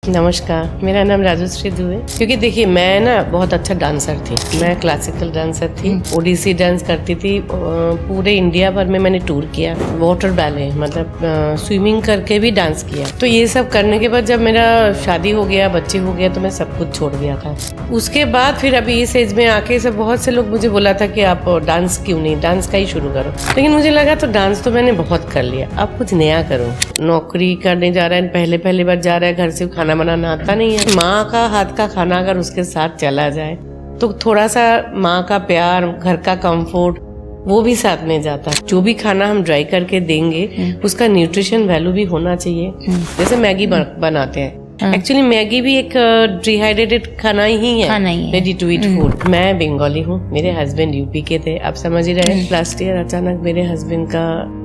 नमस्कार, मेरा नाम राजश्री दुबे। क्योंकि देखिए मैं ना बहुत अच्छा डांसर थी। मैं क्लासिकल डांसर थी, ओडिसी डांस करती थी। पूरे इंडिया भर में मैंने टूर किया। वाटर बैले मतलब स्विमिंग करके भी डांस किया। तो ये सब करने के बाद जब मेरा शादी हो गया, बच्चे हो गया, तो मैं सब कुछ छोड़ दिया था। उसके बाद फिर अभी इस एज में आके सब बहुत से लोग मुझे बोला था कि आप डांस क्यों नहीं, डांस का ही शुरू करो। लेकिन मुझे लगा तो डांस तो मैंने बहुत कर लिया, अब कुछ नया करो। नौकरी करने जा रहा है, पहले बार जा रहा है, घर से खाना बनाना आता नहीं है। माँ का हाथ का खाना अगर उसके साथ चला जाए तो थोड़ा सा माँ का प्यार, घर का कंफर्ट वो भी साथ में जाता है। जो भी खाना हम ड्राई करके देंगे उसका न्यूट्रिशन वैल्यू भी होना चाहिए। जैसे मैगी बनाते हैं, एक्चुअली मैगी भी एक डिहाइड्रेटेड खाना ही है, रेडी टू ईट फूड। मैं बंगाली हूँ, मेरे हस्बैंड यूपी के थे, आप समझ ही रहे। लास्ट ईयर अचानक मेरे हस्बैंड का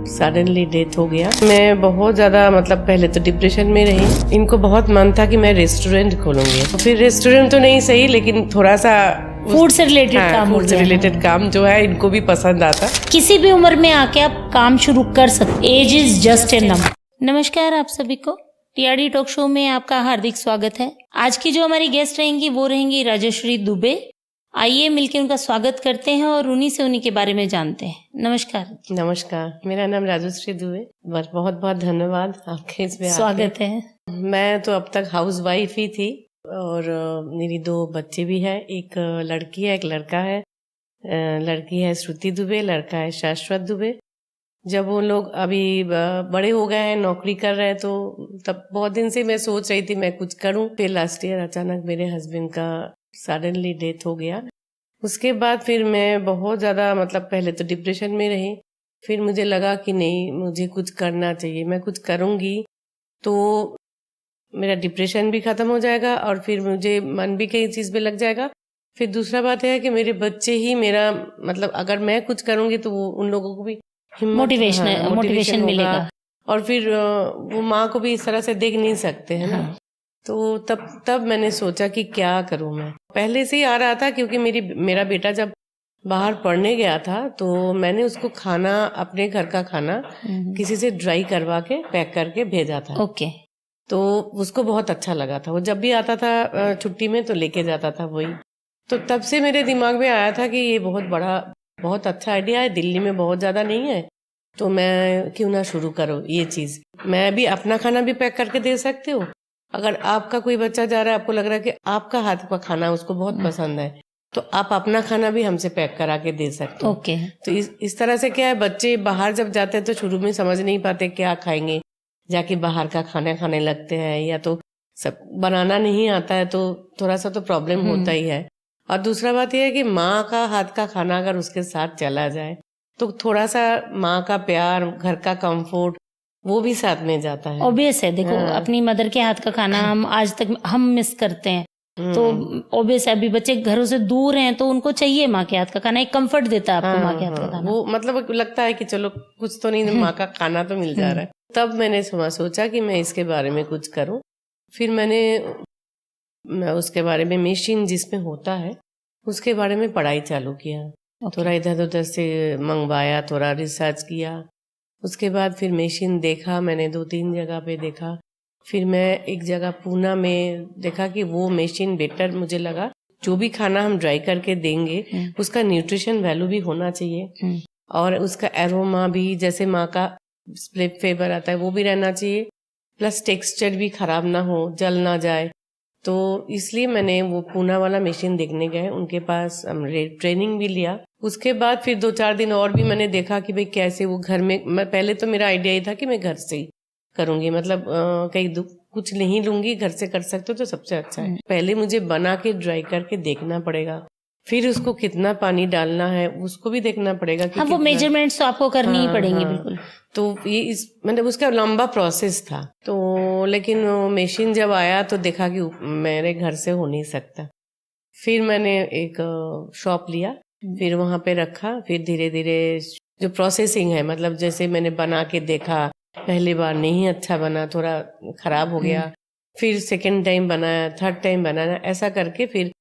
सडनली डेथ हो गया। मैं बहुत ज्यादा मतलब पहले तो डिप्रेशन में रही। इनको बहुत मन था कि मैं रेस्टोरेंट खोलूंगी, तो फिर रेस्टोरेंट तो नहीं सही लेकिन थोड़ा सा फूड से रिलेटेड काम, फूड से रिलेटेड काम जो है इनको भी पसंद आता। किसी भी उम्र में आके आप काम शुरू कर सकते। Age is just a number. नमस्कार आप सभी को, टीआरडी टॉक शो में आपका हार्दिक स्वागत है। आज की जो हमारी गेस्ट रहेंगी वो रहेंगी राजश्री दुबे। आइए मिलकर उनका स्वागत करते हैं और उन्हीं के बारे में जानते हैं। नमस्कार। नमस्कार, मेरा नाम राजश्री दुबे। बहुत बहुत धन्यवाद आपके इसमें स्वागत है। मैं तो अब तक हाउस वाइफ ही थी और मेरी 2 बच्चे भी हैं, एक लड़की है, एक लड़का है। लड़की है श्रुति दुबे, लड़का है शाश्वत दुबे। जब वो लोग अभी बड़े हो गए हैं, नौकरी कर रहे हैं, तो तब बहुत दिन से मैं सोच रही थी मैं कुछ करूं। फिर लास्ट ईयर अचानक मेरे हस्बैंड का सडनली डेथ हो गया। उसके बाद फिर मैं बहुत ज्यादा मतलब पहले तो डिप्रेशन में रही। फिर मुझे लगा कि नहीं, मुझे कुछ करना चाहिए, मैं कुछ करूंगी तो मेरा डिप्रेशन भी खत्म हो जाएगा और फिर मुझे मन भी कई चीज पे लग जाएगा। फिर दूसरा बात है कि मेरे बच्चे ही मेरा मतलब अगर मैं कुछ करूंगी तो वो उन लोगों को भी मोटिवेशन मिलेगा और फिर वो माँ को भी इस तरह से देख नहीं सकते है ना। तो तब मैंने सोचा कि क्या करूं। मैं पहले से ही आ रहा था क्योंकि मेरा बेटा जब बाहर पढ़ने गया था तो मैंने उसको खाना, अपने घर का खाना किसी से ड्राई करवा के पैक करके भेजा था। ओके। तो उसको बहुत अच्छा लगा था। वो जब भी आता था छुट्टी में तो लेके जाता था वही। तो तब से मेरे दिमाग में आया था कि ये बहुत अच्छा आइडिया है, दिल्ली में बहुत ज्यादा नहीं है, तो मैं क्यों ना शुरू करूँ ये चीज। मैं भी अपना खाना भी पैक करके दे सकती हूँ। अगर आपका कोई बच्चा जा रहा है, आपको लग रहा है कि आपका हाथ का खाना उसको बहुत पसंद है, तो आप अपना खाना भी हमसे पैक करा के दे सकते हो। ओके। तो इस तरह से क्या है, बच्चे बाहर जब जाते हैं तो शुरू में समझ नहीं पाते क्या खाएंगे, जाके बाहर का खाना खाने लगते हैं, या तो सब बनाना नहीं आता है तो थोड़ा सा तो प्रॉब्लम होता ही है। और दूसरा बात यह है कि माँ का हाथ का खाना अगर उसके साथ चला जाए तो थोड़ा सा माँ का प्यार, घर का कंफर्ट वो भी साथ में जाता है। ऑब्वियस है, देखो अपनी मदर के हाथ का खाना हम आज तक हम मिस करते हैं। तो ऑब्वियस है, अभी बच्चे घरों से दूर हैं तो उनको चाहिए माँ के हाथ का खाना, एक कंफर्ट देता है आपको माँ के हाथ का खाना। वो मतलब लगता है कि चलो कुछ तो नहीं, माँ का खाना तो मिल जा रहा है। तब मैंने सोचा कि मैं इसके बारे में कुछ करूं। फिर मैं उसके बारे में, मशीन जिसमें होता है उसके बारे में पढ़ाई चालू किया। थोड़ा इधर उधर से मंगवाया, थोड़ा रिसर्च किया। उसके बाद फिर मशीन देखा, मैंने 2-3 जगह पे देखा। फिर मैं एक जगह पूना में देखा कि वो मशीन बेटर मुझे लगा। जो भी खाना हम ड्राई करके देंगे उसका न्यूट्रिशन वैल्यू भी होना चाहिए और उसका एरोमा भी, जैसे माँ का फ्लेवर आता है वो भी रहना चाहिए, प्लस टेक्सचर भी खराब ना हो, जल ना जाए। तो इसलिए मैंने वो पूना वाला मशीन देखने गए, उनके पास हमने ट्रेनिंग भी लिया। उसके बाद फिर 2-4 दिन और भी मैंने देखा कि भाई कैसे वो घर में, मैं पहले तो मेरा आइडिया ही था कि मैं घर से ही करूंगी, मतलब कहीं कुछ नहीं लूंगी, घर से कर सकते हो तो सबसे अच्छा है। पहले मुझे बना के ड्राई करके देखना पड़ेगा, फिर उसको कितना पानी डालना है उसको भी देखना पड़ेगा कि वो मेजरमेंट्स तो आपको करनी ही पड़ेंगी। बिल्कुल। तो ये मतलब उसका लंबा प्रोसेस था। तो लेकिन मशीन जब आया तो देखा कि मेरे घर से हो नहीं सकता। फिर मैंने एक शॉप लिया, फिर वहां पे रखा। फिर धीरे धीरे जो प्रोसेसिंग है, मतलब जैसे मैंने बना के देखा, पहली बार नहीं अच्छा बना, थोड़ा खराब हो गया, फिर सेकंड टाइम बनाया, थर्ड टाइम बनाया, ऐसा करके फिर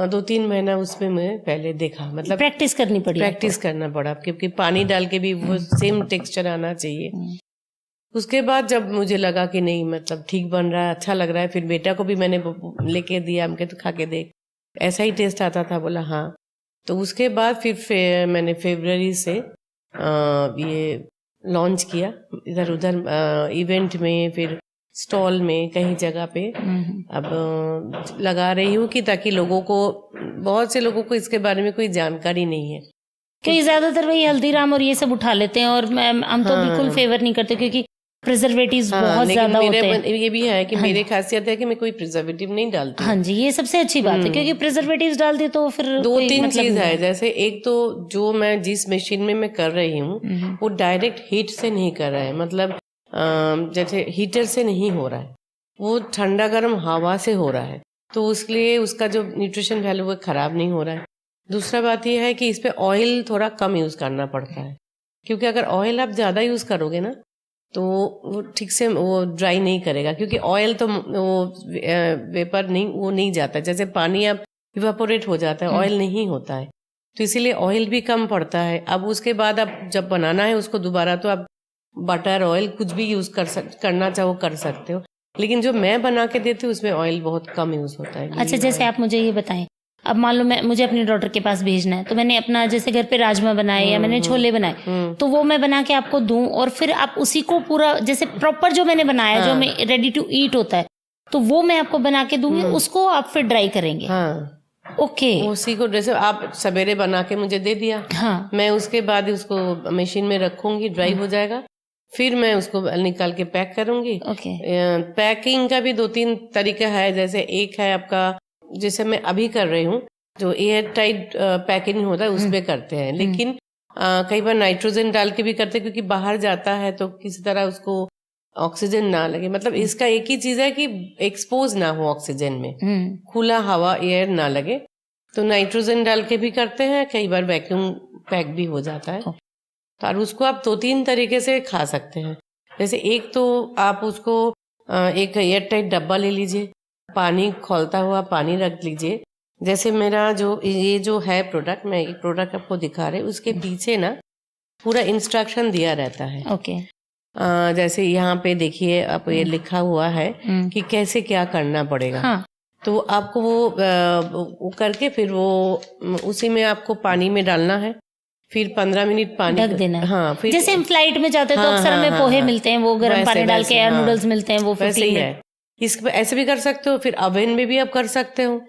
2-3 महीना उसमें मैं पहले देखा, मतलब प्रैक्टिस करना पड़ा, क्योंकि पानी डाल के भी वो सेम टेक्सचर आना चाहिए। उसके बाद जब मुझे लगा कि नहीं मतलब ठीक बन रहा है, अच्छा लग रहा है, फिर बेटा को भी मैंने लेके दिया, हमके तो खा के देख, ऐसा ही टेस्ट आता था, बोला हाँ। तो उसके बाद फिर मैंने फरवरी से ये लॉन्च किया इधर उधर इवेंट में, फिर स्टॉल में, कहीं जगह पे अब लगा रही हूँ कि ताकि लोगों को, बहुत से लोगों को इसके बारे में कोई जानकारी नहीं है। क्योंकि ज्यादातर वही हल्दीराम और ये सब उठा लेते हैं, और हम तो बिल्कुल फेवर नहीं करते क्योंकि प्रिजर्वेटिव्स बहुत ज्यादा होते हैं। ये भी है कि मेरे खासियत है कि मैं कोई प्रिजर्वेटिव नहीं डालती। हाँ जी, ये सबसे अच्छी बात है, क्योंकि प्रिजर्वेटिव्स डाल दिए तो फिर दो तीन चीज है। जैसे एक तो जो मैं जिस मशीन में मैं कर रही हूँ वो डायरेक्ट हीट से नहीं कर रहा है, मतलब जैसे हीटर से नहीं हो रहा है, वो ठंडा गर्म हवा से हो रहा है, तो उसके उसका जो न्यूट्रिशन वैल्यू वो खराब नहीं हो रहा है। दूसरा बात यह है कि इस पे ऑयल थोड़ा कम यूज करना पड़ता है, क्योंकि अगर ऑयल आप ज्यादा यूज करोगे ना तो वो ठीक से वो ड्राई नहीं करेगा, क्योंकि ऑयल तो वो वेपर नहीं, वो नहीं जाता, जैसे पानी आप इवापोरेट हो जाता है, ऑयल नहीं होता है, तो इसीलिए ऑयल भी कम पड़ता है। अब उसके बाद आप जब बनाना है उसको दोबारा, तो आप बटर ऑयल कुछ भी यूज करना चाहो कर सकते हो, लेकिन जो मैं बना के देती हूँ उसमें ऑयल बहुत कम यूज होता है। अच्छा, जैसे आप मुझे ये बताएं, अब मान लो मुझे अपने डॉटर के पास भेजना है, तो मैंने अपना जैसे घर पे राजमा बनाए या मैंने छोले बनाए, तो वो मैं बना के आपको दूं और फिर आप उसी को पूरा जैसे प्रॉपर जो मैंने बनाया, जो मैं रेडी टू ईट होता है, तो वो मैं आपको बना के दूंगी, उसको आप फिर ड्राई करेंगे? हाँ, ओके। उसी को जैसे आप सवेरे बना के मुझे दे दिया, हाँ, मैं उसके बाद उसको मशीन में रखूंगी, ड्राई हो जाएगा, फिर मैं उसको निकाल के पैक करूंगी। ओके। पैकिंग का भी दो तीन तरीका है। जैसे एक है आपका, जैसे मैं अभी कर रही हूँ, जो एयर टाइट पैकिंग होता है उसमें करते हैं, लेकिन कई बार नाइट्रोजन डाल के भी करते हैं, क्योंकि बाहर जाता है तो किसी तरह उसको ऑक्सीजन ना लगे, मतलब इसका एक ही चीज है कि एक्सपोज ना हो ऑक्सीजन में, खुला हवा एयर ना लगे, तो नाइट्रोजन डाल के भी करते हैं, कई बार वैक्यूम पैक भी हो जाता है। और उसको आप दो तीन तरीके से खा सकते हैं। जैसे एक तो आप उसको एक एयर टाइट डब्बा ले लीजिए, पानी खौलता हुआ पानी रख लीजिए। जैसे मेरा जो ये जो है प्रोडक्ट, मैं एक प्रोडक्ट आपको दिखा रही हूँ, उसके पीछे ना पूरा इंस्ट्रक्शन दिया रहता है। ओके। जैसे यहाँ पे देखिए, आप ये लिखा हुआ है कि कैसे क्या करना पड़ेगा। हाँ। तो आपको वो करके फिर वो उसी में आपको पानी में डालना है, फिर 15 मिनट पानी ढक देना। हाँ, फिर जैसे हम फ्लाइट में जाते हैं तो अक्सर हमें पोहे मिलते हैं, वो गर्म पानी डाल के, या नूडल्स मिलते हैं, वो वैसे ही है। इसको ऐसे भी कर सकते हो, फिर ओवन में भी आप कर सकते हो,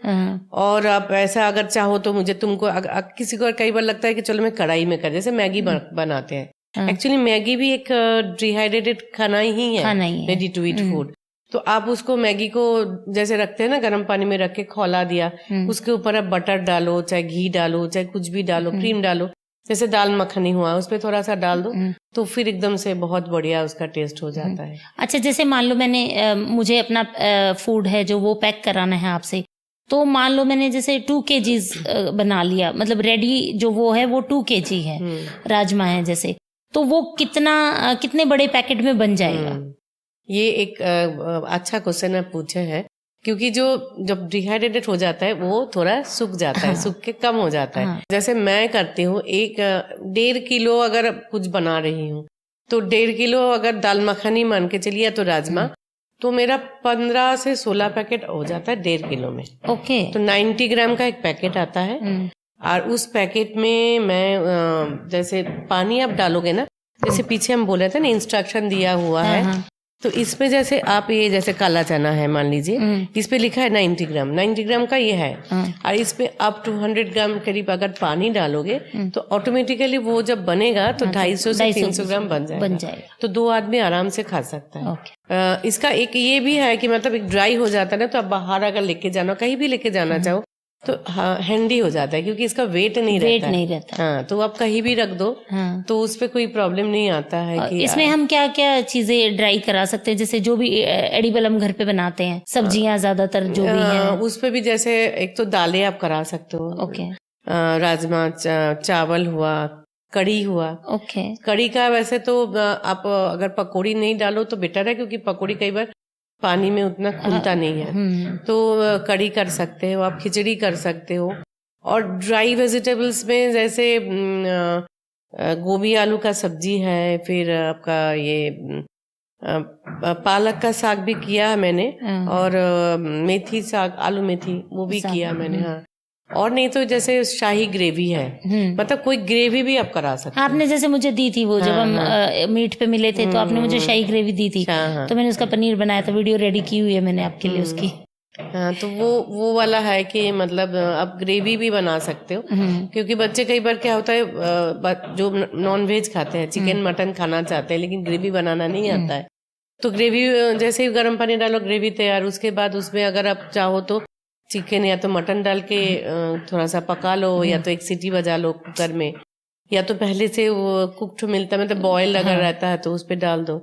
और आप ऐसा अगर चाहो तो तुमको किसी को कई बार लगता है कि चलो मैं कढ़ाई में कर, जैसे मैगी बनाते हैं, एक्चुअली मैगी भी एक डिहाइड्रेटेड खाना ही है, रेडी टू ईट फूड। तो आप उसको मैगी को जैसे रखते हैं ना, गर्म पानी में रख के खौला दिया, उसके ऊपर आप बटर डालो, चाहे घी डालो, चाहे कुछ भी डालो, क्रीम डालो, जैसे दाल मखनी हुआ उस पर थोड़ा सा डाल दो, तो फिर एकदम से बहुत बढ़िया उसका टेस्ट हो जाता है। अच्छा, जैसे मान लो मैंने मुझे अपना फूड है जो वो पैक कराना है आपसे, तो मान लो मैंने जैसे 2 kg बना लिया, मतलब रेडी जो वो है वो 2 kg है, राजमा है जैसे, तो वो कितने बड़े पैकेट में बन जाएगा? ये एक अच्छा क्वेश्चन आप पूछे हैं, क्योंकि जब डिहाइड्रेटेड हो जाता है वो थोड़ा सूख जाता है, सूख के कम हो जाता है। जैसे मैं करती हूँ, 1.5 किलो अगर कुछ बना रही हूँ, तो 1.5 किलो अगर दाल मखनी मान के चलिए, तो राजमा, तो मेरा 15 से 16 पैकेट हो जाता है 1.5 किलो में। ओके। तो 90 ग्राम का एक पैकेट आता है, और उस पैकेट में मैं जैसे पानी आप डालोगे ना, जैसे पीछे हम बोले थे ना इंस्ट्रक्शन दिया हुआ है, तो इसमें जैसे आप ये जैसे काला चना है मान लीजिए, इस पे लिखा है 90 ग्राम का ये है, और इसमें आप 200 ग्राम करीब अगर पानी डालोगे तो ऑटोमेटिकली वो जब बनेगा तो 250 से 300 ग्राम बन जाएगा। तो 2 आदमी आराम से खा सकता है। इसका एक ये भी है कि मतलब एक ड्राई हो जाता है ना, तो आप बाहर अगर लेके जाना, कहीं भी लेके जाना चाहो तो हैंडी हो जाता है, क्योंकि इसका वेट नहीं रहता। हाँ, तो आप कहीं भी रख दो, तो उस पे कोई प्रॉब्लम नहीं आता है। कि इसमें हम क्या क्या चीजें ड्राई करा सकते हैं, जैसे जो भी एडिबल हम घर पे बनाते हैं, सब्जियां ज्यादातर जो भी है, उस पे भी जैसे एक तो दालें आप करा सकते हो। ओके। राजमा, चावल हुआ, कड़ी हुआ। ओके। कड़ी का वैसे तो आप अगर पकौड़ी नहीं डालो तो बेटर है, क्योंकि पकौड़ी कई बार पानी में उतना खुलता नहीं है, तो कड़ी कर सकते हो आप, खिचड़ी कर सकते हो। और ड्राई वेजिटेबल्स में जैसे गोभी आलू का सब्जी है, फिर आपका ये पालक का साग भी किया है मैंने, हाँ। और मेथी साग, आलू मेथी वो भी साग, किया मैंने। हाँ, और नहीं तो जैसे शाही ग्रेवी है, मतलब कोई ग्रेवी भी आप करा सकते हैं। आपने जैसे मुझे दी थी वो, जब हम मीट पे मिले थे तो आपने मुझे शाही ग्रेवी दी थी, हाँ। तो मैंने उसका पनीर बनाया था, वीडियो रेडी की हुई है मैंने आपके लिए उसकी। हाँ, तो वो वाला है कि मतलब आप ग्रेवी भी बना सकते हो, क्योंकि बच्चे कई बार क्या होता है, जो नॉन वेज खाते हैं, चिकन मटन खाना चाहते हैं लेकिन ग्रेवी बनाना नहीं आता है, तो ग्रेवी जैसे ही गर्म पानी डालो ग्रेवी तैयार, उसके बाद उसमें अगर आप चाहो तो चिकन या तो मटन डाल के थोड़ा सा पका लो, या तो एक सीटी बजा लो कुकर में, या तो पहले से वो कुक्ड मिलता है, मतलब बॉयल अगर रहता है तो उस पे डाल दो,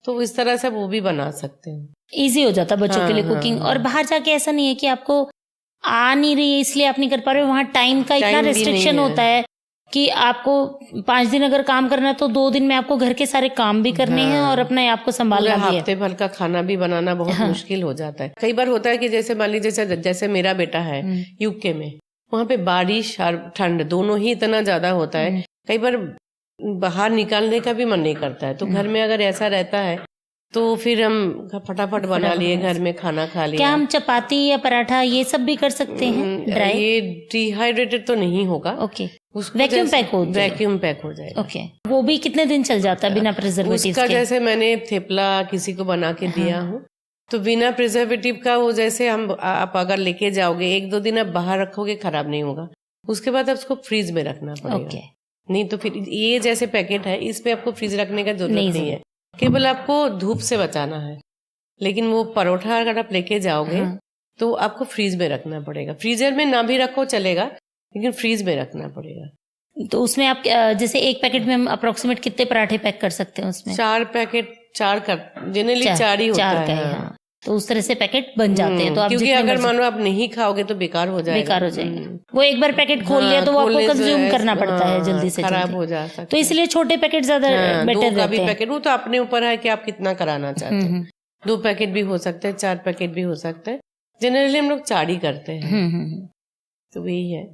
तो इस तरह से वो भी बना सकते हैं। इजी हो जाता है बच्चों के लिए कुकिंग। और बाहर जाके ऐसा नहीं है कि आपको आ नहीं रही है इसलिए आप नहीं कर पा रहे हो, वहाँ टाइम का इतना टाइम भी रिस्ट्रिक्शन नहीं है। होता है कि आपको 5 दिन अगर काम करना है तो 2 दिन में आपको घर के सारे काम भी करने हैं और अपने आप को पूरा संभालना भी है। हफ्ते भर का खाना भी बनाना बहुत मुश्किल हो जाता है। कई बार होता है कि जैसे मान लीजिए जैसे मेरा बेटा है यूके में, वहाँ पे बारिश और ठंड दोनों ही इतना ज्यादा होता है, कई बार बाहर निकालने का भी मन नहीं करता है, तो घर में अगर ऐसा रहता है तो फिर हम फटाफट बना लिए, घर में खाना खा लिया। क्या हम चपाती या पराठा ये सब भी कर सकते हैं ड्राई? ये डिहाइड्रेटेड तो नहीं होगा, ओके, वैक्यूम पैक हो जाए। वैक्यूम पैक हो जाएगा। ओके, वो भी कितने दिन चल जाता है बिना प्रिजर्वेटिव उसका के? जैसे मैंने थेपला किसी को बना के दिया हूँ, तो बिना प्रिजर्वेटिव का वो जैसे आप अगर लेके जाओगे 1-2 दिन आप बाहर रखोगे खराब नहीं होगा, उसके बाद आप उसको फ्रीज में रखना पड़ेगा। ओके, नहीं तो फिर ये जैसे पैकेट है इसमें आपको फ्रीज रखने का जरूरत नहीं है, केवल आपको धूप से बचाना है। लेकिन वो परोठा अगर आप लेके जाओगे तो आपको फ्रीज में रखना पड़ेगा, फ्रीजर में ना भी रखो चलेगा, लेकिन फ्रीज में रखना पड़ेगा। तो उसमें आप जैसे एक पैकेट में हम अप्रोक्सीमेट कितने पराठे पैक कर सकते हैं उसमें? 4 पैकेट, 4 जनरली 4 ही होता है। हाँ। तो उस तरह से पैकेट बन जाते हैं, तो आप क्योंकि अगर मानो आप नहीं खाओगे तो बेकार हो जाएगा। बेकार हो जाएंगे। वो एक बार पैकेट खोल लिया तो वो आपको कंज्यूम करना पड़ता है जल्दी से खराब जल्दी। हो जा सकता है, तो इसलिए छोटे पैकेट ज्यादा बेटर रहते हैं। 2 का भी पैकेट, वो तो अपने ऊपर है कि आप कितना कराना चाहते हैं। 2 पैकेट भी हो सकते हैं, 4 पैकेट भी हो सकते हैं, जनरली हम लोग 4 ही करते हैं। तो वही है।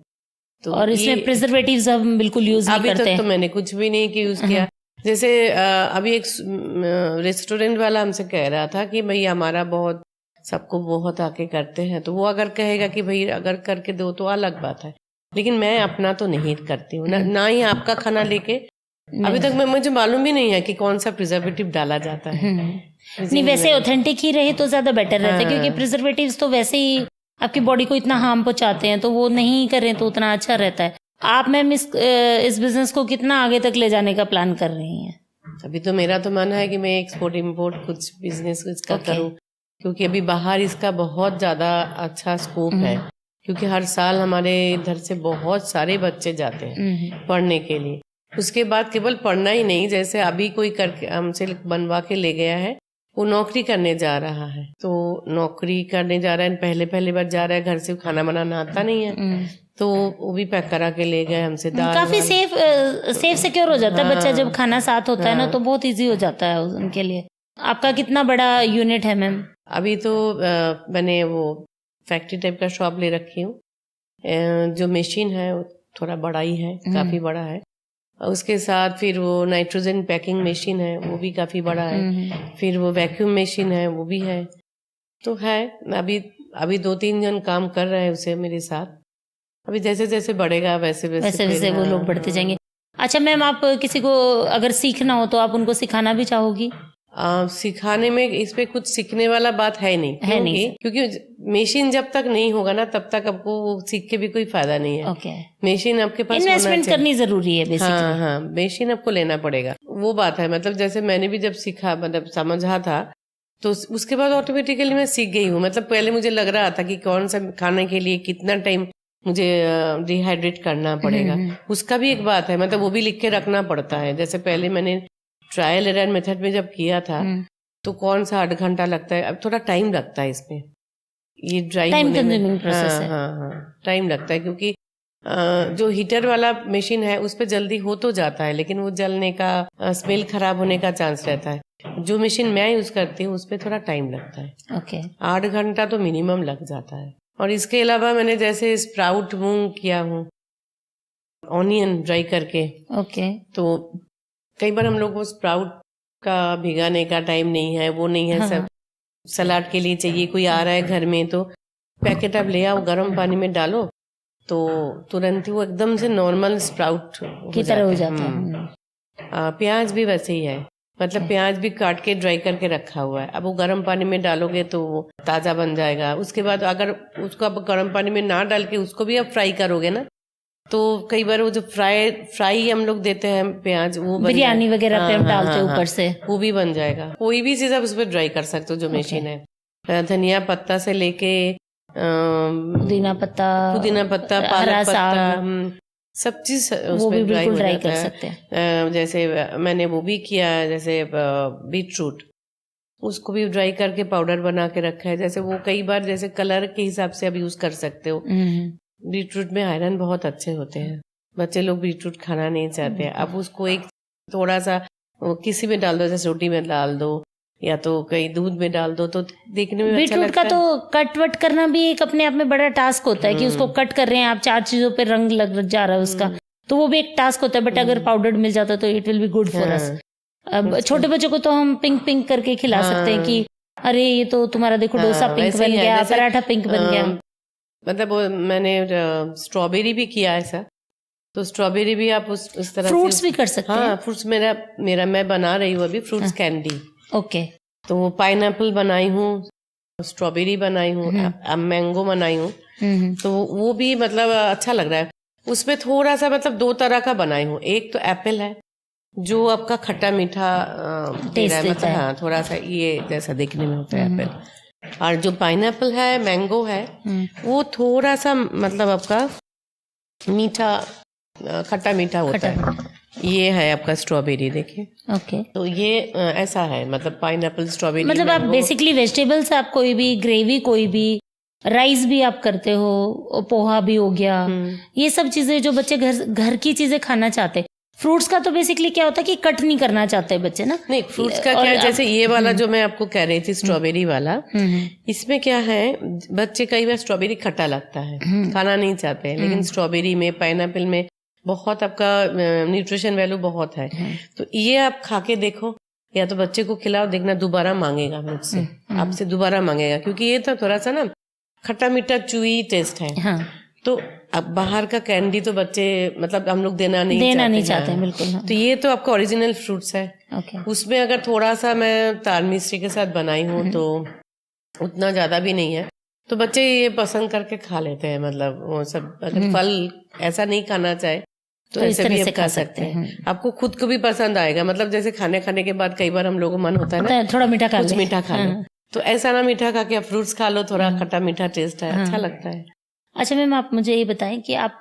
तो और इसमें प्रिजर्वेटिव्स हम बिल्कुल यूज नहीं करते हैं। तो मैंने कुछ भी नहीं यूज किया। जैसे अभी एक रेस्टोरेंट वाला हमसे कह रहा था कि भाई हमारा बहुत सबको बहुत आके करते हैं, तो वो अगर कहेगा कि भाई अगर करके दो तो अलग बात है, लेकिन मैं अपना तो नहीं करती हूँ ना ही आपका खाना लेके अभी तक मुझे मालूम भी नहीं है कि कौन सा प्रिजर्वेटिव डाला जाता है। नहीं, वैसे ऑथेंटिक ही रहे तो ज्यादा बेटर रहता है, क्योंकि प्रिजर्वेटिव्स तो वैसे ही आपकी बॉडी को इतना हार्म पहुंचाते हैं, तो वो नहीं करें तो उतना अच्छा रहता है। आप मैम इस बिजनेस को कितना आगे तक ले जाने का प्लान कर रही हैं? अभी तो मेरा तो मन है कि मैं एक्सपोर्ट इम्पोर्ट कुछ बिजनेस इसका करूँ, क्योंकि अभी बाहर इसका बहुत ज्यादा अच्छा स्कोप है, क्योंकि हर साल हमारे इधर से बहुत सारे बच्चे जाते हैं पढ़ने के लिए। उसके बाद केवल पढ़ना ही नहीं, जैसे अभी कोई करके हमसे बनवा के ले गया है, वो नौकरी करने जा रहा है, तो नौकरी करने जा रहा है, पहले बार जा रहा है, घर से खाना बनाना आता नहीं है, तो वो भी पैक करा के ले गए हमसे। दाल काफी सेफ सिक्योर हो जाता है बच्चा जब खाना साथ होता है ना, तो बहुत इजी हो जाता है उनके लिए। आपका कितना बड़ा यूनिट है मैम? अभी तो मैंने वो फैक्ट्री टाइप का शॉप ले रखी हूँ। जो मशीन है वो थोड़ा बड़ा ही है, काफी बड़ा है। उसके साथ फिर वो नाइट्रोजन पैकिंग मशीन है, वो भी काफी बड़ा है। फिर वो वैक्यूम मशीन है, वो भी है। तो है, अभी 2-3 जन काम कर रहे हैं उसे मेरे साथ। अभी जैसे जैसे बढ़ेगा वैसे वैसे वो लोग बढ़ते जाएंगे। अच्छा मैम, आप किसी को अगर सीखना हो तो आप उनको सिखाना भी चाहोगी? सिखाने में इस पे कुछ सीखने वाला बात है नहीं, क्योंकि मशीन जब तक नहीं होगा ना तब तक आपको वो सीख के भी कोई फायदा नहीं है। ओके, मशीन आपके पास इन्वेस्टमेंट करनी जरूरी है बेसिकली। हाँ, मशीन आपको लेना पड़ेगा, वो बात है। मतलब जैसे मैंने भी जब सीखा, मतलब समझा था, तो उसके बाद ऑटोमेटिकली मैं सीख गई हूँ। मतलब पहले मुझे लग रहा था कि कौन सा खाने के लिए कितना टाइम मुझे डिहाइड्रेट करना पड़ेगा, उसका भी एक बात है, मतलब वो भी लिख के रखना पड़ता है। जैसे पहले मैंने ट्रायल एरर मेथड में जब किया था तो कौन सा 8 घंटा लगता है, अब थोड़ा टाइम लगता है इसमें, ये ड्राई होने में। हाँ, टाइम लगता है, क्योंकि जो हीटर वाला मशीन है उस पर जल्दी हो तो जाता है, लेकिन वो जलने का, स्मेल खराब होने का चांस रहता है। जो मशीन मैं यूज करती हूँ उस पर थोड़ा टाइम लगता है। ओके, 8 घंटा तो मिनिमम लग जाता है। और इसके अलावा मैंने जैसे स्प्राउट मूंग किया हूँ, ऑनियन ड्राई करके। ओके, तो कई बार हम लोग वो स्प्राउट का भिगाने का टाइम नहीं है, वो नहीं है। हाँ, सब सलाद के लिए चाहिए, कोई आ रहा है घर में तो पैकेट आप ले आओ, गर्म पानी में डालो तो तुरंत ही वो एकदम से नॉर्मल स्प्राउट की तरह हो जाता है। प्याज भी वैसे ही है, मतलब प्याज भी काट के ड्राई करके रखा हुआ है। अब वो गर्म पानी में डालोगे तो वो ताज़ा बन जाएगा। उसके बाद अगर उसको आप गर्म पानी में ना डाल के उसको भी आप फ्राई करोगे ना, तो कई बार वो जो फ्राई हम लोग देते हैं प्याज, वो बिरयानी वगैरह पे हम डालते हैं ऊपर से, वो भी बन जाएगा। कोई भी चीज़ आप उस पर ड्राई कर सकते हो जो मशीन है। धनिया पत्ता से लेके पुदीना पत्ता, पालक पत्ता, सब चीज वो भी बिल्कुल ड्राई कर सकते हैं। जैसे मैंने वो भी किया है, जैसे बीटरूट, उसको भी ड्राई करके पाउडर बना के रखा है। जैसे वो कई बार जैसे कलर के हिसाब से आप यूज कर सकते हो। बीटरूट में आयरन बहुत अच्छे होते हैं। बच्चे लोग बीटरूट खाना नहीं चाहते, अब उसको एक थोड़ा सा किसी में डाल दो, जैसे रोटी में डाल दो या तो कहीं दूध में डाल दो, तो देखने में अच्छा लगता है। बीटरूट का तो कट वट करना भी एक अपने आप में बड़ा टास्क होता है कि उसको कट कर रहे हैं आप, 4 चीजों पे रंग लग जा रहा है उसका, तो वो भी एक टास्क होता है। बट अगर पाउडर्ड मिल जाता तो it will be good for us. अब छोटे बच्चों को तो हम पिंक पिंक करके खिला सकते हैं कि अरे ये तो तुम्हारा देखो डोसा पिंक बन गया, पराठा पिंक बन गया। मतलब मैंने स्ट्रॉबेरी भी किया ऐसा, तो स्ट्रॉबेरी भी आप उस तरह फ्रूट्स भी कर सकते हैं। हाँ, फ्रूट्स मेरा मैं बना रही हूँ अभी फ्रूट्स कैंडी। ओके, तो पाइनएप्पल बनाई हूँ, स्ट्रॉबेरी बनाई हूँ, अब मैंगो बनाई हूँ। तो वो भी मतलब अच्छा लग रहा है। उसमें थोड़ा सा मतलब 2 तरह का बनाई हूँ। एक तो एप्पल है जो आपका खट्टा मीठा टेस्ट मतलब हाँ थोड़ा सा ये जैसा देखने में होता है एप्पल। और जो पाइनएप्पल है, मैंगो है, वो थोड़ा सा मतलब आपका मीठा, खट्टा मीठा होता है। ये है आपका स्ट्रॉबेरी, देखिए। ओके, तो ये ऐसा है, मतलब पाइनएप्पल, स्ट्रॉबेरी, मतलब आप बेसिकली वेजिटेबल्स, आप कोई भी ग्रेवी, कोई भी राइस भी आप करते हो, पोहा भी हो गया, ये सब चीजें जो बच्चे घर की चीजें खाना चाहते। फ्रूट्स का तो बेसिकली क्या होता है कि कट नहीं करना चाहते बच्चे ना। नहीं, फ्रूट्स का क्या, जैसे ये वाला जो मैं आपको कह रही थी स्ट्रॉबेरी वाला, इसमें क्या है, बच्चे कई बार स्ट्रॉबेरी खट्टा लगता है, खाना नहीं चाहते हैं, लेकिन स्ट्रॉबेरी में, पाइनएप्पल में बहुत आपका न्यूट्रिशन वैल्यू बहुत है। तो ये आप खा के देखो, या तो बच्चे को खिलाओ, देखना दोबारा मांगेगा मुझसे, आपसे दोबारा मांगेगा, क्योंकि ये तो थोड़ा सा ना खट्टा मीठा चुई टेस्ट है। हाँ। तो अब बाहर का कैंडी तो बच्चे मतलब हम लोग देना नहीं चाहते हैं, बिल्कुल। हाँ। तो ये तो आपका ओरिजिनल फ्रूट्स है। ओके। उसमें अगर थोड़ा सा मैं तार मिश्री के साथ बनाई हूँ तो उतना ज्यादा भी नहीं है, तो बच्चे ये पसंद करके खा लेते हैं। मतलब वो सब अगर फल ऐसा नहीं खाना चाहे तो ऐसे भी आप खा सकते हैं। आपको खुद को भी पसंद आएगा, मतलब जैसे खाने के बाद कई बार हम लोगों को मन होता है ना थोड़ा मीठा खा, कुछ मीठा खा लो, तो ऐसा ना मीठा खा के आप फ्रूट्स खा लो, थोड़ा खट्टा मीठा टेस्ट है, अच्छा लगता है। अच्छा मैम, आप मुझे ये बताएं कि आप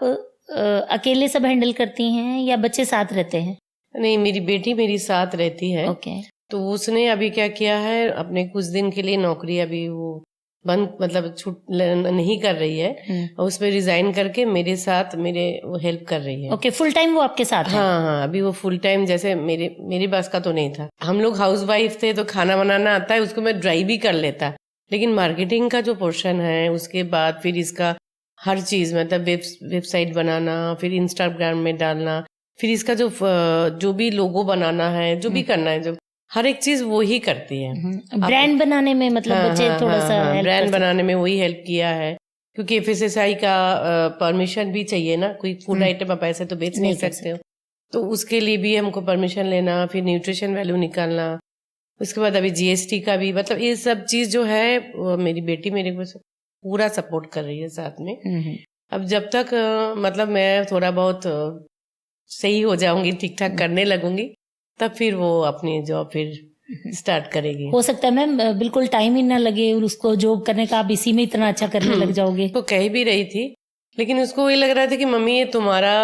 अकेले सब हैंडल करती हैं या बच्चे साथ रहते हैं? नहीं, मेरी बेटी मेरी साथ रहती है। ओके। तो उसने अभी क्या किया है, अपने कुछ दिन के लिए नौकरी अभी वो बंद, मतलब छूट नहीं कर रही है, और उसमें रिजाइन करके मेरे साथ वो हेल्प कर रही है। ओके, फुल टाइम वो आपके साथ है? हाँ, अभी वो फुल टाइम, जैसे मेरी बस का तो नहीं था। हम लोग हाउस वाइफ थे तो खाना बनाना आता है, उसको मैं ड्राई भी कर लेता, लेकिन मार्केटिंग का जो पोर्शन है, उसके बाद फिर इसका हर चीज, मतलब वेबसाइट बनाना, फिर इंस्टाग्राम में डालना, फिर इसका जो भी लोगो बनाना है, जो भी करना है, जो हर एक चीज वो ही करती है। ब्रांड बनाने में मतलब बच्चे थोड़ा सा ब्रांड बनाने में वही हेल्प किया है, क्योंकि FSSAI का परमिशन भी चाहिए ना, कोई फूड आइटम आप ऐसे तो बेच नहीं सकते हो, तो उसके लिए भी हमको परमिशन लेना, फिर न्यूट्रिशन वैल्यू निकालना, उसके बाद अभी GST का भी, मतलब ये सब चीज जो है वो मेरी बेटी मेरे को पूरा सपोर्ट कर रही है साथ में। अब जब तक मतलब मैं थोड़ा बहुत सही हो जाऊंगी, ठीक ठाक करने लगूंगी, तब फिर वो अपनी जॉब फिर स्टार्ट करेगी। हो सकता है मैम बिल्कुल टाइम ही ना लगे और उसको जॉब करने का, आप इसी में इतना अच्छा करने लग जाओगे। तो कह भी रही थी, लेकिन उसको ये लग रहा था कि मम्मी ये तुम्हारा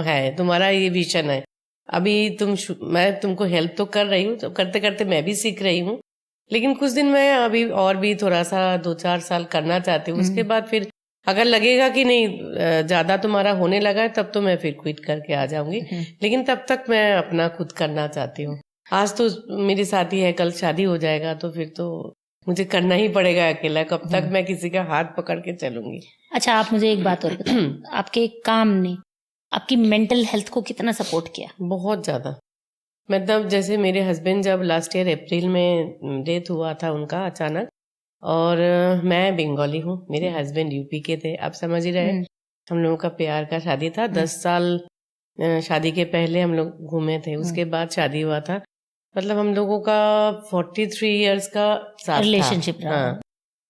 है, तुम्हारा ये विजन है, अभी मैं तुमको हेल्प तो कर रही हूँ, तो करते करते मैं भी सीख रही हूँ, लेकिन कुछ दिन मैं अभी और भी थोड़ा सा 2-4 साल करना चाहती हूँ। उसके बाद फिर अगर लगेगा कि नहीं ज्यादा तुम्हारा होने लगा है, तब तो मैं फिर क्विट करके आ जाऊंगी, लेकिन तब तक मैं अपना खुद करना चाहती हूँ। आज तो मेरी शादी है, कल शादी हो जाएगा, तो फिर तो मुझे करना ही पड़ेगा अकेला, कब तक मैं किसी का हाथ पकड़ के चलूंगी। अच्छा, आप मुझे एक बात और बताओ, आपके काम ने आपकी मेंटल हेल्थ को कितना सपोर्ट किया? बहुत ज्यादा, मतलब जैसे मेरे हस्बैंड जब लास्ट ईयर अप्रैल में डेथ हुआ था उनका अचानक, और मैं बंगाली हूँ, मेरे हस्बैंड यूपी के थे, आप समझ ही रहे। हम लोगों का प्यार का शादी था, 10 साल शादी के पहले हम लोग घूमे थे, उसके बाद शादी हुआ था। मतलब हम लोगों का 43 इयर्स का साथ रिलेशनशिप था। रहा। हाँ,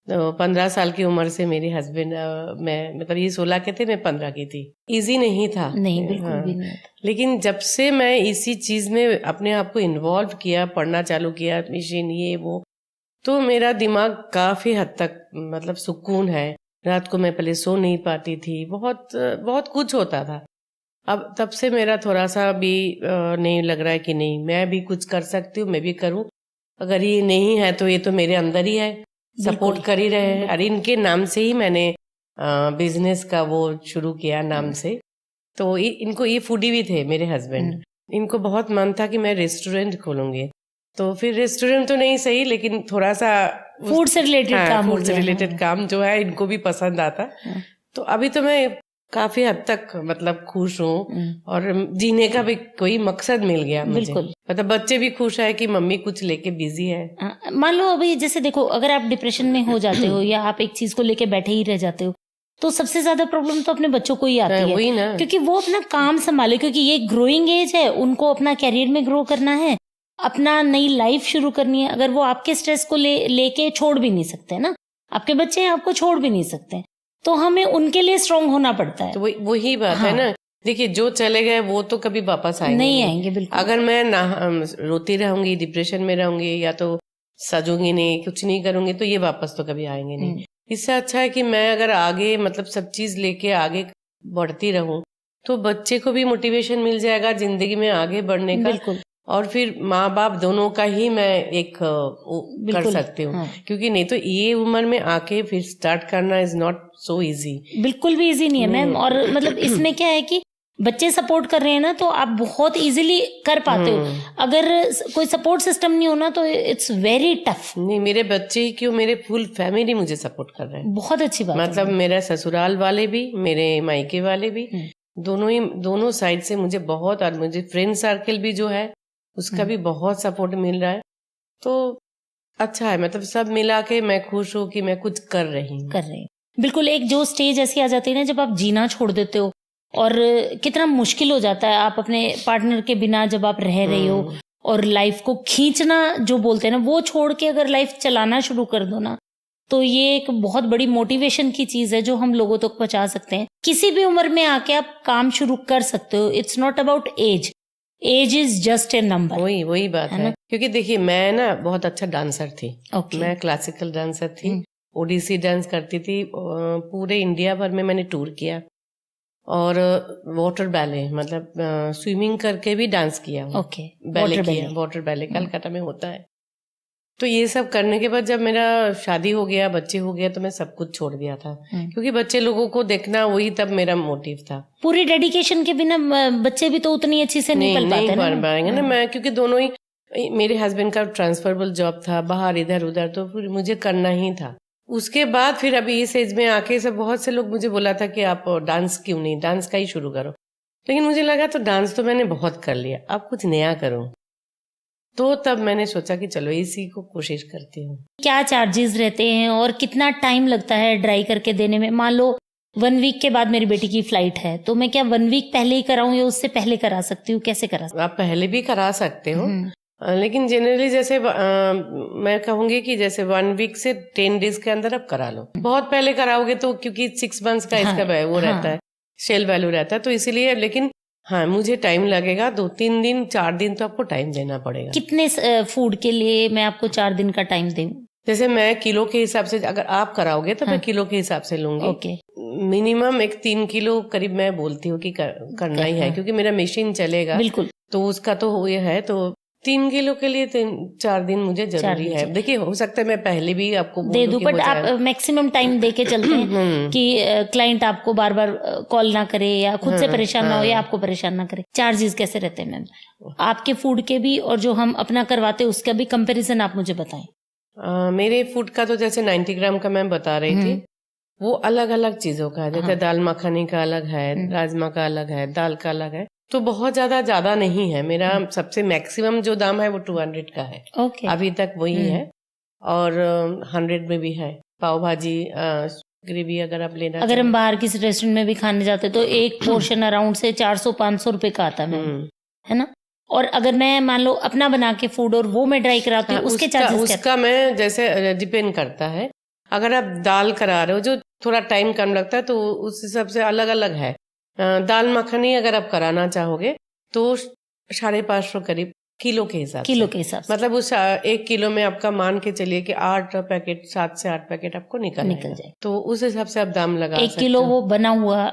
तो 15 साल की उम्र से मेरे हस्बैंड मैं मतलब ये 16 के थे, मैं 15 की थी। इजी नहीं था, नहीं, बिल्कुल हाँ। भी नहीं था। लेकिन जब से मैं इसी चीज में अपने आप को इन्वॉल्व किया, पढ़ना चालू किया, मिशन ये वो, तो मेरा दिमाग काफी हद तक मतलब सुकून है। रात को मैं पहले सो नहीं पाती थी, बहुत बहुत कुछ होता था। अब तब से मेरा थोड़ा सा भी नहीं लग रहा है कि नहीं, मैं भी कुछ कर सकती हूँ, मैं भी करूँ। अगर ये नहीं है तो ये तो मेरे अंदर ही है, सपोर्ट कर ही रहे हैं। अरे इनके नाम से ही मैंने बिजनेस का वो शुरू किया नाम से। तो इनको ये फूडी भी थे मेरे हस्बैंड, इनको बहुत मन था कि मैं रेस्टोरेंट खोलूंगी। तो फिर रेस्टोरेंट तो नहीं सही, लेकिन थोड़ा सा फूड से रिलेटेड काम हो फूड से गया। रिलेटेड काम जो है इनको भी पसंद आता। तो अभी तो मैं काफी हद तक मतलब खुश हूँ, और जीने का भी कोई मकसद मिल गया मुझे। बिल्कुल। मतलब बच्चे भी खुश है कि मम्मी कुछ लेके बिजी है। मान लो अभी जैसे देखो, अगर आप डिप्रेशन में हो जाते हो या आप एक चीज को लेके बैठे ही रह जाते हो, तो सबसे ज्यादा प्रॉब्लम तो अपने बच्चों को ही आती है, वही ना, क्योंकि वो अपना काम संभाले, क्योंकि ये ग्रोइंग एज है, उनको अपना कैरियर में ग्रो करना है, अपना नई लाइफ शुरू करनी है। अगर वो आपके स्ट्रेस को लेके छोड़ भी नहीं सकते ना, आपके बच्चे आपको छोड़ भी नहीं सकते, तो हमें उनके लिए स्ट्रांग होना पड़ता है। तो वही बात है ना। देखिए, जो चले गए वो तो कभी वापस आएंगे नहीं आएंगे, बिल्कुल। अगर मैं ना रोती रहूंगी, डिप्रेशन में रहूंगी, या तो सजूंगी नहीं, कुछ नहीं करूंगी, तो ये वापस तो कभी आएंगे नहीं। इससे अच्छा है कि मैं अगर आगे मतलब सब चीज लेके आगे बढ़ती रहूं, तो बच्चे को भी मोटिवेशन मिल जाएगा जिंदगी में आगे बढ़ने का। बिल्कुल। और फिर माँ बाप दोनों का ही मैं एक कर सकती हूँ। क्योंकि नहीं तो ये उम्र में आके फिर स्टार्ट करना इज नॉट सो इजी, बिल्कुल भी इजी नहीं है मैम। और मतलब इसमें क्या है कि बच्चे सपोर्ट कर रहे हैं ना, तो आप बहुत इजीली कर पाते हो। अगर कोई सपोर्ट सिस्टम नहीं होना तो इट्स वेरी टफ। नहीं, मेरे बच्चे ही क्यों, मेरे फुल फैमिली मुझे सपोर्ट कर रहे हैं। बहुत अच्छी बात मतलब है। मेरा ससुराल वाले भी, मेरे मायके वाले भी, दोनों साइड से मुझे बहुत, और मुझे फ्रेंड सर्कल भी जो है उसका भी बहुत सपोर्ट मिल रहा है। तो अच्छा है, मतलब सब मिला के मैं खुश हूँ कि मैं कुछ कर रही हूँ। बिल्कुल। एक जो स्टेज ऐसी आ जाती है ना, जब आप जीना छोड़ देते हो, और कितना मुश्किल हो जाता है आप अपने पार्टनर के बिना जब आप रह रहे हो, और लाइफ को खींचना जो बोलते हैं ना, वो छोड़ के अगर लाइफ चलाना शुरू कर दो ना, तो ये एक बहुत बड़ी मोटिवेशन की चीज है जो हम लोगों तक पहुंचा सकते हैं। किसी भी उम्र में आके आप काम शुरू कर सकते हो। It's not about age, age is just a number. वही बात है। क्योंकि देखिए, मैं ना बहुत अच्छा डांसर थी। मैं क्लासिकल डांसर थी, ओडिसी डांस करती थी। पूरे इंडिया भर में मैंने टूर किया, और वाटर बैले मतलब स्विमिंग करके भी डांस किया। बैले किया, वाटर बैले कलकत्ता में होता है। तो ये सब करने के बाद जब मेरा शादी हो गया, बच्चे हो गया, तो मैं सब कुछ छोड़ दिया था, क्योंकि बच्चे लोगों को देखना वही तब मेरा मोटिव था। पूरी डेडिकेशन के बिना बच्चे भी तो उतनी अच्छी से नहीं पढ़ पाएंगे ना। मैं क्योंकि दोनों ही, मेरे हस्बैंड का ट्रांसफरेबल जॉब था बाहर इधर उधर, तो फिर मुझे करना ही था। उसके बाद फिर अभी इस एज में आके सब बहुत से लोग मुझे बोला था कि आप डांस क्यों नहीं, डांस का ही शुरू करो। लेकिन मुझे लगा तो डांस तो मैंने बहुत कर लिया, अब कुछ नया करूं। तो तब मैंने सोचा कि चलो इसी को कोशिश करती हूँ। क्या चार्जेस रहते हैं और कितना टाइम लगता है ड्राई करके देने में? मान लो 1 वीक के बाद मेरी बेटी की फ्लाइट है, तो मैं क्या 1 वीक पहले ही कराऊं या उससे पहले करा सकती हूँ? कैसे करा सकती हूँ? आप पहले भी करा सकते हो, लेकिन जनरली जैसे मैं कहूंगी कि जैसे 1 वीक से 10 डेज के अंदर आप करा लो। बहुत पहले कराओगे तो, क्योंकि 6 मंथ्स का इसका वो रहता है, सेल वैल्यू रहता है, तो इसीलिए। लेकिन हाँ, मुझे टाइम लगेगा, 2-3 दिन 4 दिन तो आपको टाइम देना पड़ेगा। कितने फूड के लिए मैं आपको 4 दिन का टाइम दूं? जैसे मैं किलो के हिसाब से, अगर आप कराओगे तो मैं किलो के हिसाब से लूंगी। मिनिमम 3 किलो करीब मैं बोलती हूँ कि करना ही है, क्योंकि मेरा मशीन चलेगा। बिल्कुल। तो उसका तो ये है, तो 3 किलो के लिए 4 दिन मुझे जरूरी है। देखिए, हो सकता है मैं पहले भी आपको दे दूं, बट आप मैक्सिमम टाइम दे के चलते हैं कि क्लाइंट आपको बार बार कॉल ना करे या खुद से परेशान ना हो या आपको परेशान ना करे। चार्जेस कैसे रहते हैं मैम आपके फूड के भी, और जो हम अपना करवाते हैं उसका भी कंपैरिजन आप मुझे बताएं। मेरे फूड का तो जैसे 90 ग्राम का मैं बता रही थी, वो अलग अलग चीजों का है। जैसे दाल मखनी का अलग है, राजमा का अलग है, दाल का अलग है। तो बहुत ज्यादा नहीं है मेरा। सबसे मैक्सिमम जो दाम है वो 200 का है। ओके। अभी तक वही है। और 100 में भी है। पाव भाजी ग्रेवी अगर आप लेना अगर हम बाहर किसी रेस्टोरेंट में भी खाने जाते तो एक पोर्शन अराउंड से 400-500 रुपए का आता है मैम, है ना? और अगर मैं मान लो अपना बना के फूड और वो मैं ड्राई कराती हूँ, उसके चार्जेस क्या? उसका मैं जैसे डिपेंड करता है। अगर आप दाल करा रहे हो जो थोड़ा टाइम कम लगता है तो उस हिसाब से अलग अलग है। दाल मखनी अगर आप कराना चाहोगे तो 550 करीब किलो के हिसाब से। मतलब उस 1 किलो में आपका मान के चलिए कि 8 पैकेट 7 से 8 पैकेट आपको निकल जाए। तो उस हिसाब से आप दाम लगा सकते हो। 1 किलो वो बना हुआ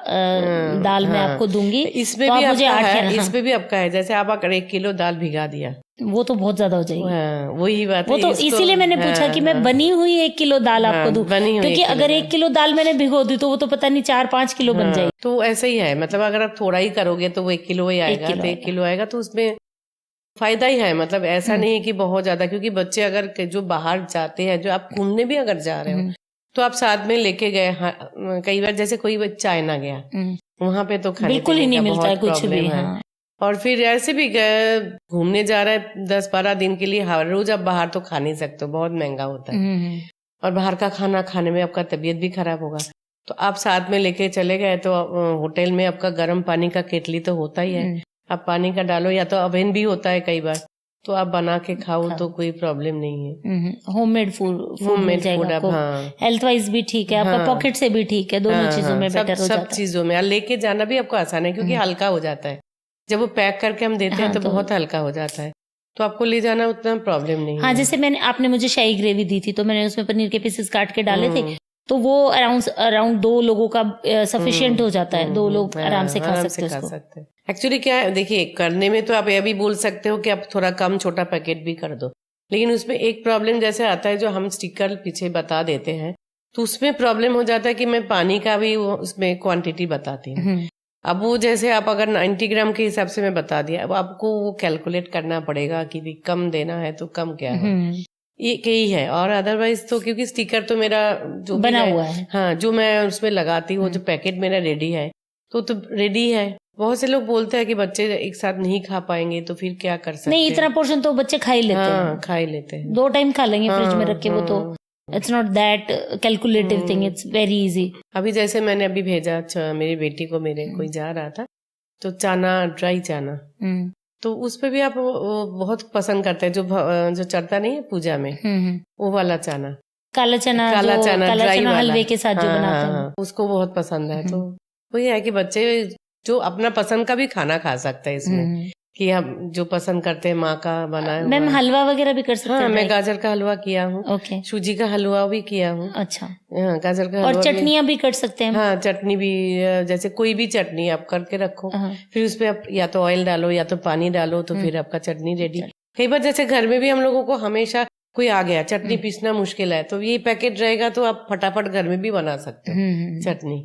दाल मैं आपको दूंगी। इसमें भी आपका है, इसमें भी आपका है। जैसे आप अगर 1 किलो दाल भिगा दिया वो तो बहुत ज्यादा हो जाएगी। वही बात है। वो तो इसीलिए मैंने पूछा कि मैं बनी हुई 1 किलो दाल आपको दूं, क्योंकि अगर 1 किलो दाल मैंने भिगो दी तो वो तो पता नहीं 4-5 किलो बन जाएगी। तो ऐसा ही है। मतलब अगर आप थोड़ा ही करोगे तो वो 1 किलो ही आएगा। तो 1 किलो आएगा तो उसमें फायदा ही है। मतलब ऐसा नहीं है कि बहुत ज्यादा, क्योंकि बच्चे अगर जो बाहर जाते हैं, जो आप घूमने भी अगर जा रहे हो तो आप साथ में लेके गए। कई बार जैसे कोई चाइना गया, वहां पे तो खाने बिल्कुल ही नहीं मिलता है कुछ भी। हाँ। और फिर ऐसे भी घूमने जा रहा है 10-12 दिन के लिए, हर रोज आप बाहर तो खा नहीं सकते, बहुत महंगा होता है। और बाहर का खाना खाने में आपका तबीयत भी खराब होगा। तो आप साथ में लेके चले गए तो होटल में आपका गर्म पानी का केटली तो होता ही है। आप पानी का डालो, या तो ओवन भी होता है कई बार, तो आप बना के खाओ तो कोई प्रॉब्लम नहीं है। होममेड फूड आपको हेल्थ वाइज भी ठीक है, आपका पॉकेट से भी ठीक है, दोनों चीजों में बेटर हो जाता है। सब चीजों में लेके जाना भी आपको आसान है, क्योंकि हल्का हो जाता है। जब वो पैक करके हम देते हैं तो बहुत हल्का हो जाता है, तो आपको ले जाना उतना प्रॉब्लम नहीं है। जैसे आपने मुझे शाही ग्रेवी दी थी तो मैंने उसमें पनीर के पीसेस काट के डाले थे, तो वो अराउंड 2 लोगों का सफिशिएंट हो जाता है। 2 लोग आराम से खा सकते हैं। एक्चुअली क्या है, देखिए करने में तो आप ये भी बोल सकते हो कि आप थोड़ा कम छोटा पैकेट भी कर दो, लेकिन उसमें एक प्रॉब्लम जैसे आता है, जो हम स्टिकर पीछे बता देते हैं तो उसमें प्रॉब्लम हो जाता है कि मैं पानी का भी उसमें क्वांटिटी बताती हूँ। अब वो जैसे आप अगर 90 ग्राम के हिसाब से मैं बता दिया, अब आपको वो कैलकुलेट करना पड़ेगा कि कम देना है तो कम क्या है, ये यही है। और अदरवाइज तो क्योंकि स्टिकर तो मेरा जो बना हुआ है, हाँ, जो मैं उसमें लगाती हूँ, जो पैकेट मेरा रेडी है तो रेडी है। बहुत से लोग बोलते हैं कि बच्चे एक साथ नहीं खा पाएंगे तो फिर क्या कर सकते हैं। नहीं, इतना पोर्शन तो बच्चे खा ही लेते हैं। खा ही लेते हैं, 2 टाइम खा लेंगे फ्रिज में रख के। वो तो it's not that calculative thing, it's very easy. अभी जैसे मैंने अभी भेजा मेरी बेटी को, मेरे कोई जा रहा था तो ड्राई चाना, तो उस पे भी आप बहुत पसंद करते हैं, जो चढ़ता नहीं है पूजा में, वो वाला चाना, काला चना ड्राई वाला हलवे के साथ जो बनाते हैं, उसको बहुत पसंद है। तो वही है कि बच्चे जो अपना पसंद का भी खाना खा सकते हैं इसमें, कि हम जो पसंद करते हैं माँ का बनाया हुआ। मैम हलवा वगैरह भी कर सकते हैं? मैं गाजर का हलवा किया हूँ, सूजी का हलवा भी किया हूँ। अच्छा, गाजर का हलवा। और चटनियाँ भी कर सकते हैं? हाँ, चटनी भी, जैसे कोई भी चटनी आप करके रखो, फिर उसपे आप या तो ऑयल डालो या तो पानी डालो, तो फिर आपका चटनी रेडी। कई बार जैसे घर में भी हम लोगों को हमेशा कोई आ गया, चटनी पीसना मुश्किल है, तो ये पैकेट रहेगा तो आप फटाफट घर में भी बना सकते हो चटनी।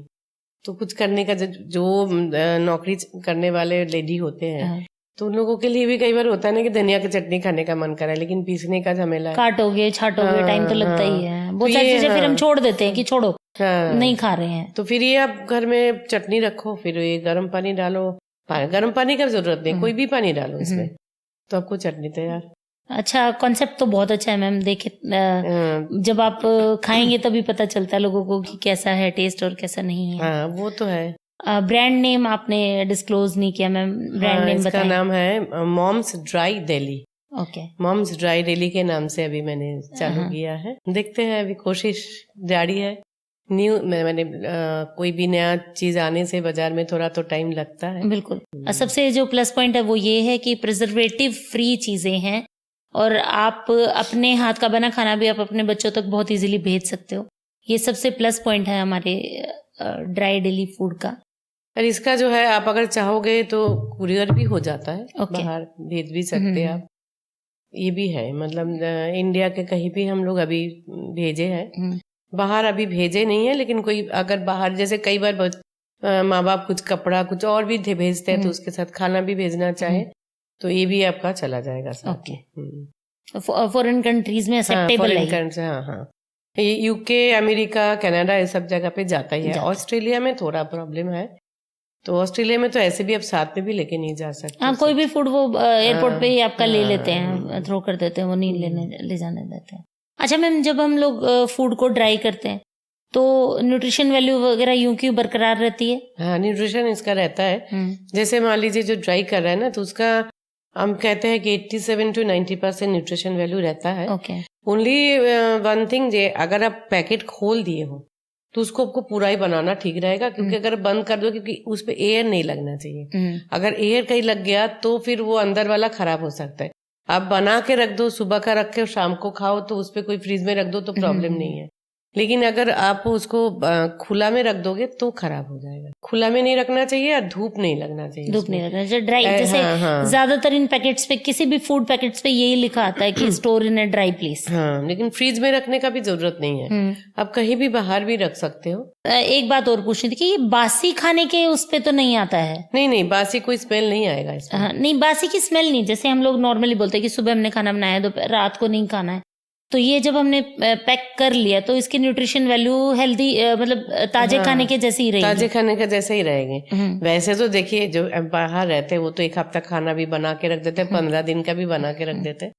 तो कुछ करने का जो नौकरी करने वाले लेडी होते हैं तो उन लोगों के लिए भी कई बार होता है ना कि धनिया की चटनी खाने का मन करे, लेकिन पीसने का झमेला है, काटोगे छाटोगे, टाइम तो लगता ही है। बहुत सारी चीजें फिर हम छोड़ देते हैं कि छोड़ो, नहीं खा रहे हैं। तो फिर ये आप घर में चटनी रखो, फिर ये गर्म पानी डालो, गर्म पानी का जरूरत नहीं, कोई भी पानी डालो इसमें, तो आपको चटनी तैयार। अच्छा, कॉन्सेप्ट तो बहुत अच्छा है मैम। देखिए जब आप खाएंगे तभी पता चलता है लोगों को कि कैसा है टेस्ट और कैसा नहीं है। हाँ, वो तो है। ब्रांड नेम आपने डिस्क्लोज नहीं किया मैम, ब्रांड नेम बताएं। इसका नाम है moms dry daily. Okay, moms dry daily के नाम से अभी मैंने चालू किया है। देखते हैं, अभी कोशिश जारी है। मैंने कोई भी नया चीज आने से बाजार में थोड़ा तो टाइम लगता है। बिल्कुल। सबसे जो प्लस पॉइंट है वो ये है कि प्रिजर्वेटिव फ्री चीजें हैं, और आप अपने हाथ का बना खाना भी आप अपने बच्चों तक बहुत इजीली भेज सकते हो। ये सबसे प्लस पॉइंट है हमारे ड्राई डेली फूड का। और इसका जो है, आप अगर चाहोगे तो कुरियर भी हो जाता है, बाहर भेज भी सकते हैं आप। ये भी है, मतलब इंडिया के कहीं भी हम लोग अभी भेजे हैं, बाहर अभी भेजे नहीं है। लेकिन कोई अगर बाहर, जैसे कई बार माँ बाप कुछ कपड़ा कुछ और भी भेजते हैं, तो उसके साथ खाना भी भेजना चाहे तो ये भी आपका चला जाएगा साथ। ओके, फॉरेन कंट्रीज में एक्सेप्टेबल है। हाँ, यूके, अमेरिका, कनाडा, ये सब जगह पे जाता ही है। ऑस्ट्रेलिया में थोड़ा प्रॉब्लम है, तो ऑस्ट्रेलिया में तो ऐसे भी आप साथ में भी लेके नहीं जा सकते। हाँ, कोई भी फूड वो एयरपोर्ट पे ही आपका ले लेते हैं, थ्रो कर देते हैं, वो नहीं ले जाने देते हैं। अच्छा मैम, जब हम लोग फूड को ड्राई करते हैं तो न्यूट्रिशन वैल्यू वगैरह यूं क्यों बरकरार रहती है? हाँ, न्यूट्रिशन इसका रहता है। जैसे मान लीजिए जो ड्राई कर रहा है ना, तो उसका हम कहते हैं कि 87 to 90% न्यूट्रिशन वैल्यू रहता है। ओके। ओनली वन थिंग, अगर आप पैकेट खोल दिए हो तो उसको आपको पूरा ही बनाना ठीक रहेगा, क्योंकि अगर बंद कर दो, क्योंकि उस पे एयर नहीं लगना चाहिए। अगर एयर कहीं लग गया तो फिर वो अंदर वाला खराब हो सकता है। आप बना के रख दो, सुबह का रख के शाम को खाओ, तो उस पे कोई फ्रीज में रख दो तो प्रॉब्लम नहीं है। लेकिन अगर आप उसको खुला में रख दोगे तो खराब हो जाएगा। खुला में नहीं रखना चाहिए और धूप नहीं लगना चाहिए, धूप नहीं लगना चाहिए। ड्राई जैसे ज्यादातर इन पैकेट्स पे, किसी भी फूड पैकेट्स पे यही लिखा आता है कि store in a dry place. हाँ, लेकिन फ्रीज में रखने का भी जरूरत नहीं है, आप कहीं भी बाहर भी रख सकते हो। एक बात और पूछनी थी कि ये बासी खाने के उस पे तो नहीं आता है? नहीं, बासी कोई स्मेल नहीं आएगा इसमें। हाँ, नहीं, बासी की स्मेल नहीं। जैसे हम लोग नॉर्मली बोलते हैं कि सुबह हमने खाना बनाया, दोपहर रात को नहीं खाना है, तो ये जब हमने पैक कर लिया तो इसकी न्यूट्रिशन वैल्यू हेल्दी, मतलब ताजे खाने के जैसे ही रहेगी। ताजे खाने का जैसे ही रहेंगे। वैसे तो देखिए, जो बाहर रहते हैं वो तो एक हफ्ता खाना भी बना के रख देते हैं, 15 दिन का भी बना के रख देते हैं,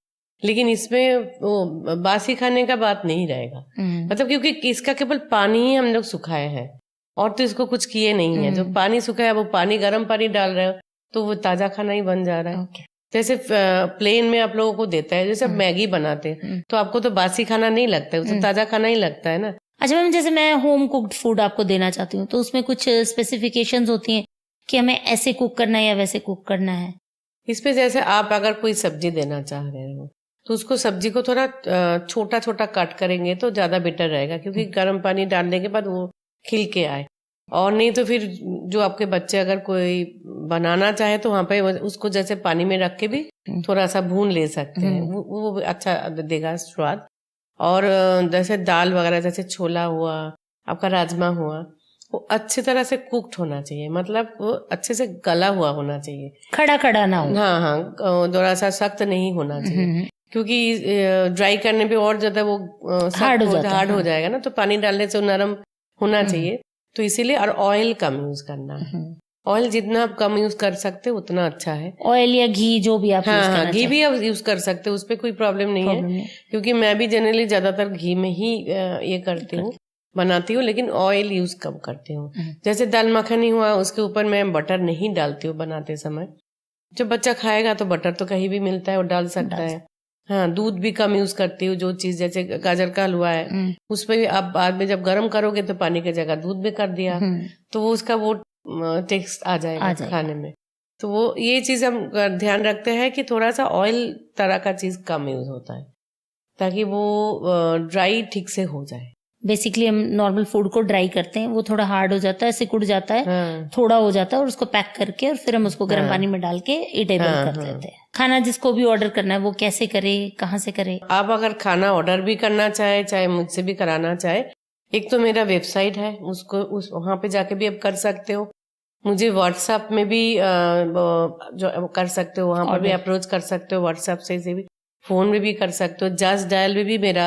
लेकिन इसमें वो बासी खाने का बात नहीं रहेगा। मतलब क्योंकि इसका केवल पानी ही हम लोग सुखाए हैं, और तो इसको कुछ किए नहीं है। जो पानी सुखाया, वो पानी, गर्म पानी डाल रहे हो तो वो ताजा खाना ही बन जा रहा है। जैसे प्लेन में आप लोगों को देता है, जैसे मैगी बनाते हैं तो आपको तो बासी खाना नहीं लगता है, उसे ताजा खाना ही लगता है ना। अच्छा मैम, जैसे मैं होम कुक्ड फूड आपको देना चाहती हूँ तो उसमें कुछ स्पेसिफिकेशंस होती हैं कि हमें ऐसे कुक करना है या वैसे कुक करना है? इसमें जैसे आप अगर कोई सब्जी देना चाह रहे हो तो उसको, सब्जी को थोड़ा छोटा छोटा कट करेंगे तो ज्यादा बेटर रहेगा, क्योंकि गर्म पानी डालने के बाद वो खिल के आए। और नहीं तो फिर जो आपके बच्चे अगर कोई बनाना चाहे तो वहां पे उसको जैसे पानी में रख के भी थोड़ा सा भून ले सकते हैं, वो अच्छा देगा स्वाद। और जैसे दाल वगैरह, जैसे छोला हुआ, आपका राजमा हुआ, वो अच्छी तरह से कुक्ड होना चाहिए, मतलब वो अच्छे से गला हुआ होना चाहिए, खड़ा खड़ा ना हो। हाँ, थोड़ा सा सख्त नहीं होना चाहिए, क्योंकि ड्राई करने पे और ज्यादा वो हार्ड हो जाएगा ना, तो पानी डालने से वो नरम होना चाहिए। तो इसीलिए, और ऑयल कम यूज करना है। ऑयल जितना आप कम यूज कर सकते हो उतना अच्छा है। ऑयल या घी जो भी आप यूज करना घी भी आप यूज कर सकते हो, उस पर कोई प्रॉब्लम नहीं है, क्योंकि मैं भी जनरली ज्यादातर घी में ही ये करती हूँ, बनाती हूँ, लेकिन ऑयल यूज कम करती हूँ। जैसे दाल मखनी हुआ, उसके ऊपर मैं बटर नहीं डालती हूँ बनाते समय। जब बच्चा खाएगा तो बटर तो कहीं भी मिलता है, वो डाल सकता है। हाँ, दूध भी कम यूज करती हूँ। जो चीज जैसे गाजर का हलवा है, उस पे भी आप बाद में जब गर्म करोगे तो पानी की जगह दूध में कर दिया तो वो उसका वो टेक्स्ट आ जाएगा खाने में। तो वो ये चीज हम ध्यान रखते हैं कि थोड़ा सा ऑयल तरह का चीज कम यूज होता है, ताकि वो ड्राई ठीक से हो जाए। बेसिकली हम नॉर्मल फूड को ड्राई करते हैं, वो थोड़ा हार्ड हो जाता है, सिकुड़ जाता है, थोड़ा हो जाता है, और उसको पैक करके और फिर हम उसको गर्म पानी में डाल के ईटेबल कर लेते हैं। खाना जिसको भी ऑर्डर करना है वो कैसे करे, कहाँ से करे? आप अगर खाना ऑर्डर भी करना चाहे मुझसे भी कराना चाहे, एक तो मेरा वेबसाइट है, वहाँ पे जाके भी आप कर सकते हो। मुझे व्हाट्सएप में भी जो कर सकते हो, वहाँ पर भी अप्रोच कर सकते हो, व्हाट्सएप से भी, फोन में भी कर सकते हो। जस्ट डायल में भी मेरा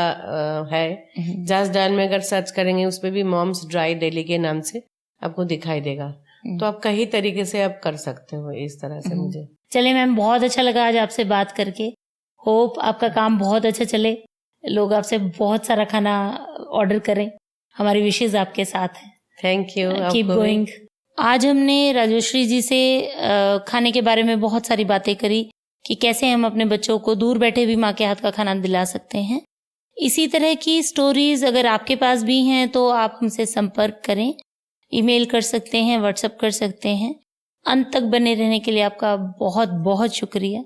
है, जस्ट डायल में अगर सर्च करेंगे उस पे भी मॉम्स ड्राई डेली के नाम से आपको दिखाई देगा। तो आप कई तरीके से आप कर सकते हो इस तरह से। मुझे चले मैम, बहुत अच्छा लगा आज आपसे बात करके। होप आपका काम बहुत अच्छा चले, लोग आपसे बहुत सारा खाना ऑर्डर करें। हमारी विशेष आपके साथ है। Thank you, keep going. आज हमने राजश्री जी से खाने के बारे में बहुत सारी बातें करी कि कैसे हम अपने बच्चों को दूर बैठे भी माँ के हाथ का खाना दिला सकते हैं। इसी तरह की स्टोरीज अगर आपके पास भी हैं तो आप हमसे संपर्क करें, ईमेल कर सकते हैं, व्हाट्सएप कर सकते हैं। अंत तक बने रहने के लिए आपका बहुत बहुत शुक्रिया।